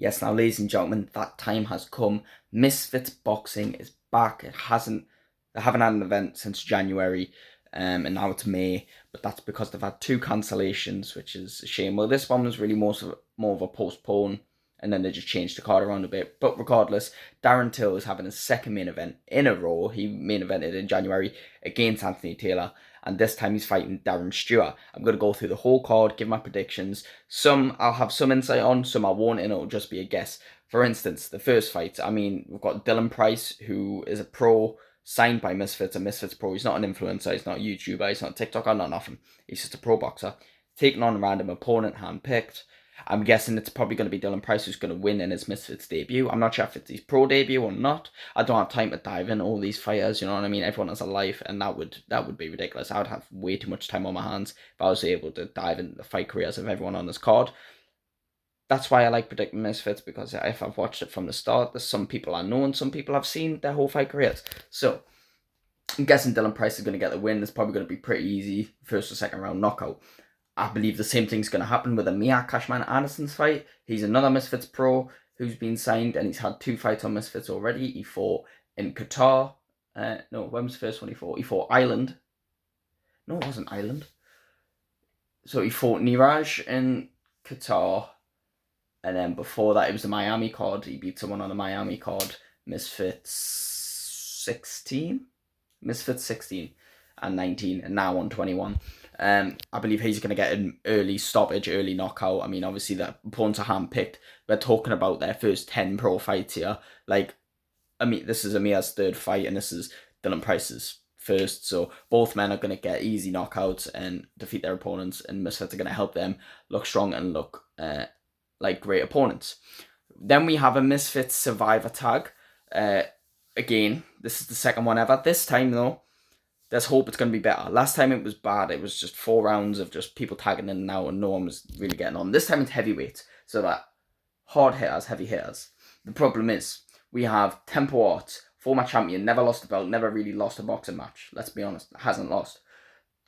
Yes, now, ladies and gentlemen, that time has come. Misfits boxing is back. They haven't had an event since January, and now it's May. But that's because they've had two cancellations, which is a shame. Well, this one was really more of a postpone, and then they just changed the card around a bit. But regardless, Darren Till is having his second main event in a row. He main evented in January against Anthony Taylor, and this time he's fighting Darren Stewart. I'm going to go through the whole card, give my predictions. Some I'll have some insight on, some I won't, and it'll just be a guess. For instance, the first fight, we've got Dylan Price, who is a pro signed by Misfits, a Misfits pro. He's not an influencer, he's not a YouTuber, he's not a TikToker, not nothing. He's just a pro boxer, taking on a random opponent handpicked. I'm guessing it's probably going to be Dylan Price who's going to win in his Misfits debut. I'm not sure if it's his pro debut or not. I don't have time to dive in all these fighters, you know what I mean? Everyone has a life, and that would be ridiculous. I would have way too much time on my hands if I was able to dive into the fight careers of everyone on this card. That's why I like predicting Misfits, because if I've watched it from the start, there's some people I know and some people I've seen their whole fight careers. So I'm guessing Dylan Price is going to get the win. It's probably going to be pretty easy, first or second round knockout. I believe the same thing's going to happen with Amir Cashman Anderson's fight. He's another Misfits pro who's been signed, and he's had two fights on Misfits already. He fought in Qatar. No, when was the first one he fought? He fought Ireland. No, it wasn't Ireland. So he fought Niraj in Qatar, and then before that it was the Miami card. He beat someone on the Miami card. Misfits 16 and 19, and now on 21. I believe he's going to get an early stoppage, early knockout. I mean, obviously the opponents are handpicked. We're talking about their first 10 pro fights here. This is Amir's third fight, and this is Dylan Price's first. So both men are going to get easy knockouts and defeat their opponents, and Misfits are going to help them look strong and look like great opponents. Then we have a Misfits Survivor tag. Again, this is the second one ever. This time, though, let's hope it's going to be better. Last time it was bad. It was just 4 rounds of just people tagging in and out, and no one was really getting on. This time it's heavyweight, so that hard hitters, heavy hitters. The problem is, we have Tempo Art, former champion, never lost a belt, never really lost a boxing match. Let's be honest, hasn't lost.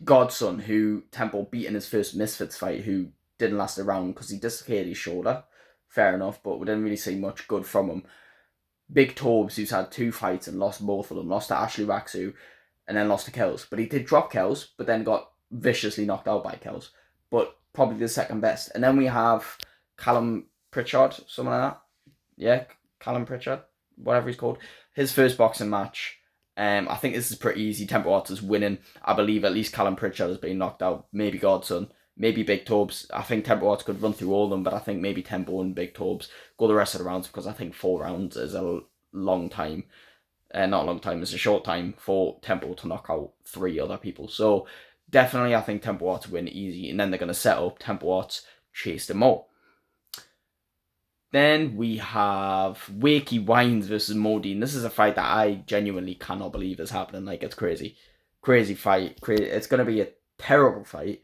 Godson, who Tempo beat in his first Misfits fight, who didn't last a round because he dislocated his shoulder. Fair enough, but we didn't really see much good from him. Big Tobes, who's had 2 fights and lost both of them. Lost to Ashley Raksu, and then lost to KiLLZ. But he did drop KiLLZ, but then got viciously knocked out by KiLLZ. But probably the second best. And then we have Callum Pritchard, something like that. Yeah, Callum Pritchard, whatever he's called. His first boxing match. I think this is pretty easy. Tempo Arts is winning. I believe at least Callum Pritchard has been knocked out. Maybe Godson. Maybe Big Tobes. I think Tempo Arts could run through all of them, but I think maybe Tempo and Big Tobes go the rest of the rounds, because I think 4 rounds is a long time. Not a long time, it's a short time for Tempo to knock out 3 other people. So definitely I think Tempo Arts win easy, and then they're going to set up Tempo Arts, chase them all. Then we have Wakey Wines versus Modine. This is a fight that I genuinely cannot believe is happening. Like, it's crazy. Crazy fight. It's going to be a terrible fight.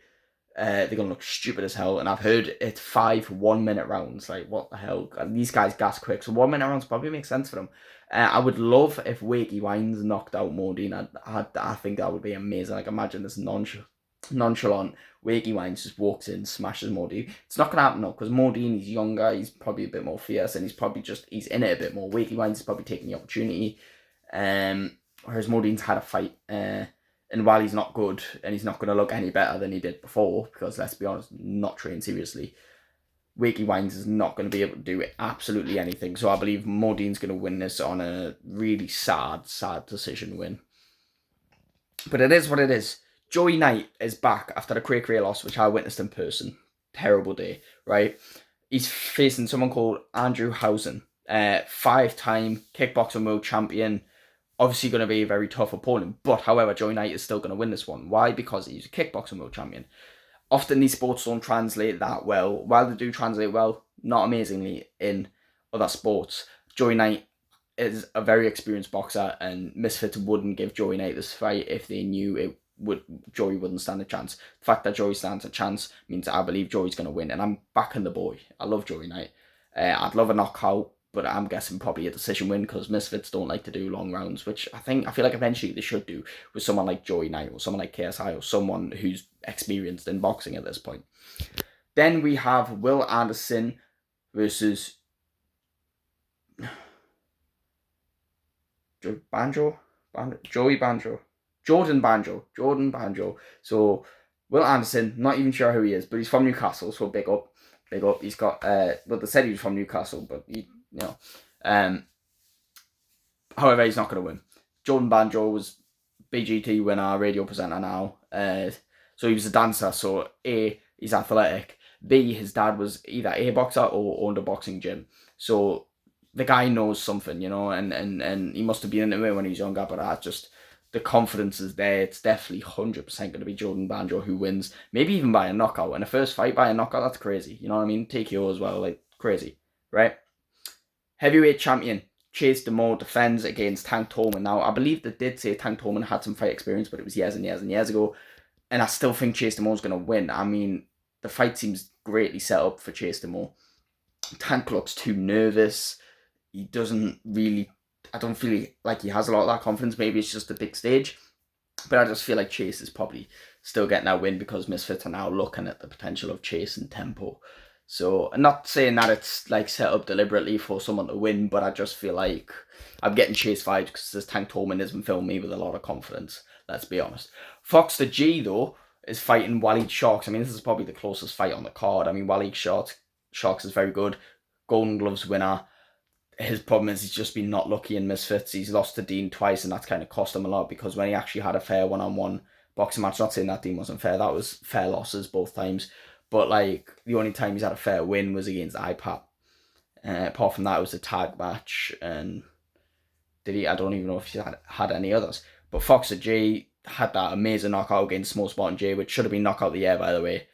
They're going to look stupid as hell. And I've heard it's 5 1-minute rounds. Like, what the hell? And these guys gas quick. So 1-minute rounds probably makes sense for them. I would love if Wakey Wines knocked out Modine. I think that would be amazing. Like, imagine this nonchalant Wakey Wines just walks in, smashes Modine. It's not going to happen though, because Modine, he's younger, he's probably a bit more fierce, and he's in it a bit more. Wakey Wines is probably taking the opportunity. Whereas Modine's had a fight, and while he's not good, and he's not going to look any better than he did before, because let's be honest, not trained seriously, Wakey Wines is not going to be able to do absolutely anything. So I believe Modine's going to win this on a really sad decision win. But it is what it is. Joey Knight is back after the Cray Cray loss, which I witnessed in person. Terrible day, right? He's facing someone called Andrew Housen, 5-time kickboxing world champion. Obviously going to be a very tough opponent, but however, Joey Knight is still going to win this one. Why? Because he's a kickboxing world champion. Often these sports don't translate that well. While they do translate well, not amazingly in other sports. Joey Knight is a very experienced boxer, and Misfits wouldn't give Joey Knight this fight if they knew Joey wouldn't stand a chance. The fact that Joey stands a chance means that I believe Joey's going to win, and I'm backing the boy. I love Joey Knight. I'd love a knockout, but I'm guessing probably a decision win, because Misfits don't like to do long rounds, which I feel like eventually they should do with someone like Joey Knight or someone like KSI or someone who's experienced in boxing at this point. Then we have Will Anderson versus Jordan Banjo. So Will Anderson, not even sure who he is, but he's from Newcastle, so big up. He's got well, they said he was from Newcastle, but um, however, he's not going to win. Jordan Banjo was BGT winner, radio presenter now. So he was a dancer. So A, he's athletic. B, his dad was either a boxer or owned a boxing gym. So the guy knows something, and he must have been into it when he was younger. But the confidence is there. It's definitely 100% going to be Jordan Banjo who wins. Maybe even by a knockout. In a first fight by a knockout, that's crazy. You know what I mean? TKO as well, like crazy, right? Heavyweight champion Chase Demore defends against Tank Tolman. Now, I believe they did say Tank Tolman had some fight experience, but it was years and years and years ago. And I still think Chase Demore's going to win. I mean, the fight seems greatly set up for Chase Demore. Tank looks too nervous. He doesn't really... I don't feel like he has a lot of that confidence. Maybe it's just a big stage. But I just feel like Chase is probably still getting that win because Misfits are now looking at the potential of Chase and tempo. So, I'm not saying that it's like set up deliberately for someone to win, but I just feel like I'm getting Chase vibes because this Tank Tolman isn't filming me with a lot of confidence. Let's be honest. Fox the G, though, is fighting Waleed Sharks. I mean, this is probably the closest fight on the card. I mean, Waleed Sharks is very good. Golden Gloves winner. His problem is he's just been not lucky in Misfits. He's lost to Dean twice, and that's kind of cost him a lot because when he actually had a fair one-on-one boxing match, not saying that Dean wasn't fair, that was fair losses both times. But like the only time he's had a fair win was against IPAP. Apart from that, it was a tag match, and did he? I don't even know if he had any others. But Fox J had that amazing knockout against Small Spartan J, which should have been knockout of the year, by the way.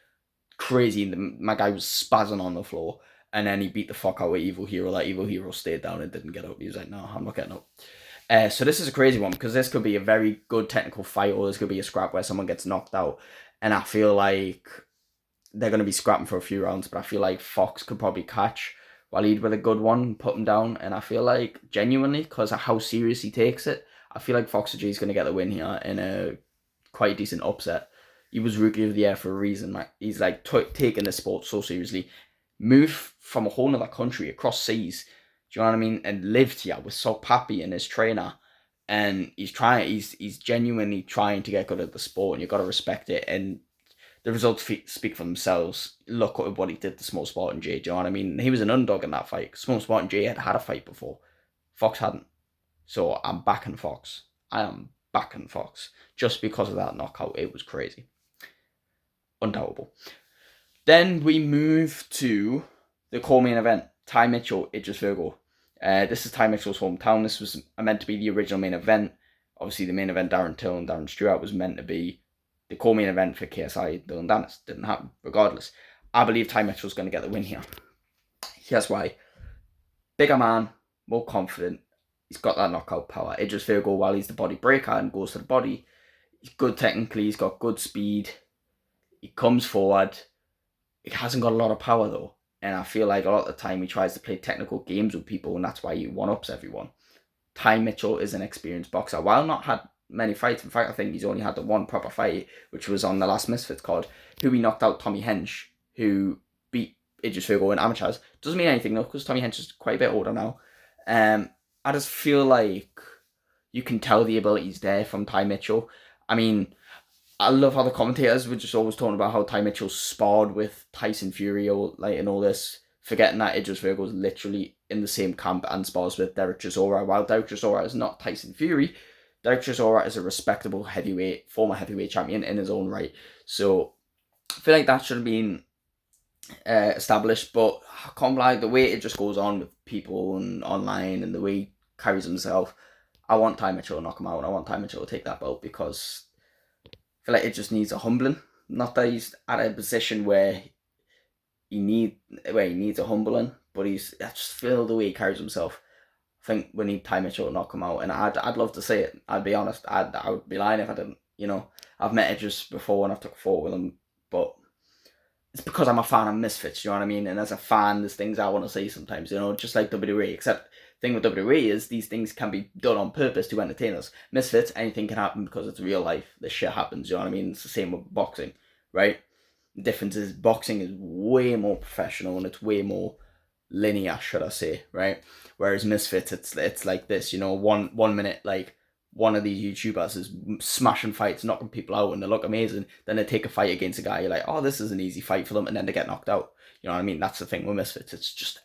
Crazy. My guy was spazzing on the floor, and then he beat the fuck out of Evil Hero. That Evil Hero stayed down and didn't get up. He was like, no, I'm not getting up. So this is a crazy one because this could be a very good technical fight, or this could be a scrap where someone gets knocked out. And I feel like they're going to be scrapping for a few rounds, but I feel like Fox could probably catch Waleed with a good one, put him down, and I feel like, genuinely, because of how serious he takes it, I feel like Fox G is going to get the win here in a quite decent upset. He was Rookie of the Year for a reason. Like, he's like taking this sport so seriously. Moved from a whole other country across seas, do you know what I mean? And lived here with So Pappy and his trainer. And he's genuinely trying to get good at the sport, and you've got to respect it. And the results speak for themselves. Look at what he did to Small Spartan J. Do you know what I mean? He was an underdog in that fight. Small Spartan J had a fight before. Fox hadn't. So I'm backing Fox. I am backing Fox. Just because of that knockout. It was crazy. Undoubtable. Then we move to the co-main event. Ty Mitchell, Idris Virgo. This is Ty Mitchell's hometown. This was meant to be the original main event. Obviously, the main event, Darren Till and Darren Stewart, was meant to be the co-main event for KSI Dylan Dennis. Didn't happen. Regardless, I believe Ty Mitchell's going to get the win here. Here's why. Bigger man, more confident. He's got that knockout power. Idris Virgo, while he's the body breaker and goes to the body, he's good technically. He's got good speed. He comes forward. He hasn't got a lot of power, though. And I feel like a lot of the time he tries to play technical games with people, and that's why he one-ups everyone. Ty Mitchell is an experienced boxer. While not had many fights, in fact, I think he's only had the one proper fight, which was on the last Misfits card, who he knocked out Tommy Hench, who beat Idris Virgo in amateurs. Doesn't mean anything, though, because Tommy Hench is quite a bit older now. I just feel like you can tell the ability's there from Ty Mitchell. I mean, I love how the commentators were just always talking about how Ty Mitchell sparred with Tyson Fury and all this, forgetting that Idris Virgo is literally in the same camp and spars with Derek Chisora. While Derek Chisora is not Tyson Fury, Derek Chisora is a respectable former heavyweight champion in his own right. So I feel like that should have been established, but I can't lie, the way it just goes on with people and online and the way he carries himself, I want Ty Mitchell to knock him out, and I want Ty Mitchell to take that belt because I feel like it just needs a humbling. Not that he's at a position where he needs a humbling, but I just feel the way he carries himself. I think we need Ty Mitchell to knock him out, and I'd love to say it. I'd be honest, I would be lying if I didn't. You know, I've met Idris before and I've took a photo with him, but it's because I'm a fan of Misfits, you know what I mean? And as a fan, there's things I want to say sometimes, you know, just like WWE, except the thing with WWE is these things can be done on purpose to entertain us. Misfits, anything can happen because it's real life. This shit happens, you know what I mean? It's the same with boxing, right? The difference is boxing is way more professional and it's way more linear, should I say, right? Whereas Misfits, it's like this, you know, one minute like one of these YouTubers is smashing fights, knocking people out, and they look amazing. Then they take a fight against a guy, you're like, oh, this is an easy fight for them, and then they get knocked out. You know what I mean? That's the thing with Misfits. It's just.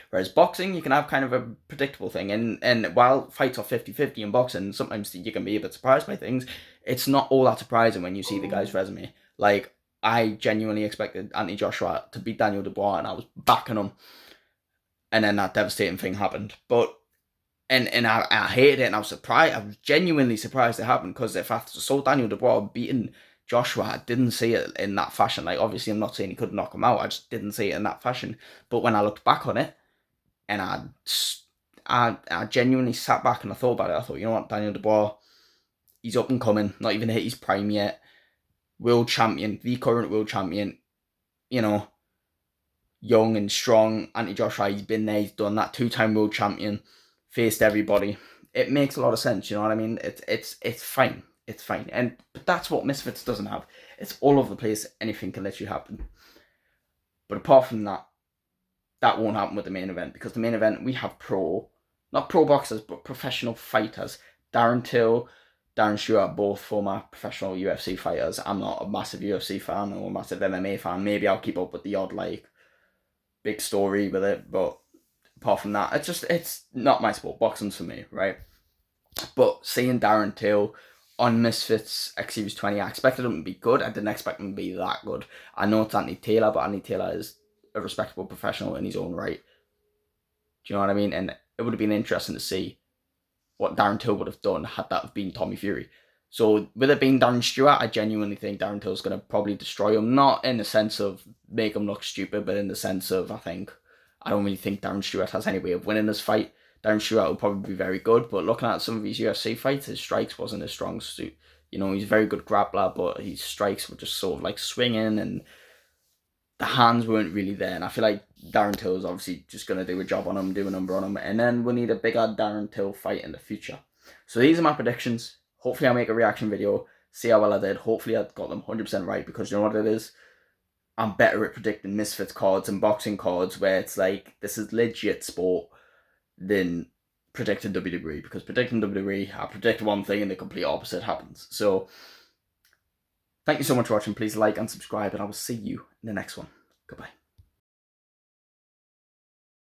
Whereas boxing, you can have kind of a predictable thing, and while fights are 50-50 in boxing, sometimes you can be a bit surprised by things. It's not all that surprising when you see the guy's resume. Like, I genuinely expected Anthony Joshua to beat Daniel Dubois, and I was backing him, and then that devastating thing happened. But and I hated it, and I was surprised. I was genuinely surprised it happened, because if I saw Daniel Dubois beating Joshua, I didn't see it in that fashion. Like, obviously, I'm not saying he couldn't knock him out. I just didn't see it in that fashion. But when I looked back on it, and I genuinely sat back and I thought about it. I thought, you know what, Daniel Dubois, he's up and coming, not even hit his prime yet. World champion, the current world champion, you know, young and strong. Anthony Joshua, he's been there, he's done that. 2-time world champion, faced everybody. It makes a lot of sense, you know what I mean? It's fine. It's fine. But that's what Misfits doesn't have. It's all over the place. Anything can literally happen. But apart from that, that won't happen with the main event, because the main event, we have not pro boxers, but professional fighters. Darren Till, Darren Stewart, both former professional UFC fighters. I'm not a massive UFC fan or a massive MMA fan. Maybe I'll keep up with the odd, like, big story with it, but apart from that, it's not my sport. Boxing's for me, right? But seeing Darren Till on Misfits X Series 20, I expected him to be good. I didn't expect him to be that good. I know it's Anthony Taylor, but Anthony Taylor is a respectable professional in his own right. Do you know what I mean? And it would have been interesting to see what Darren Till would have done had that been Tommy Fury. So with it being Darren Stewart, I genuinely think Darren Till's going to probably destroy him. Not in the sense of make him look stupid, but in the sense of I don't really think Darren Stewart has any way of winning this fight. Darren Stewart will probably be very good, but looking at some of his UFC fights, his strikes wasn't his strong suit. You know, he's a very good grappler, but his strikes were just sort of like swinging, and the hands weren't really there. And I feel like Darren Till is obviously just going to do a job on him, do a number on him, and then we'll need a bigger Darren Till fight in the future. So these are my predictions. Hopefully I'll make a reaction video, see how well I did. Hopefully I got them 100% right, because you know what it is? I'm better at predicting Misfits cards and boxing cards, where it's like, this is legit sport, than predicting WWE. Because predicting WWE, I predict one thing and the complete opposite happens. So thank you so much for watching. Please like and subscribe, and I will see you in the next one. Goodbye.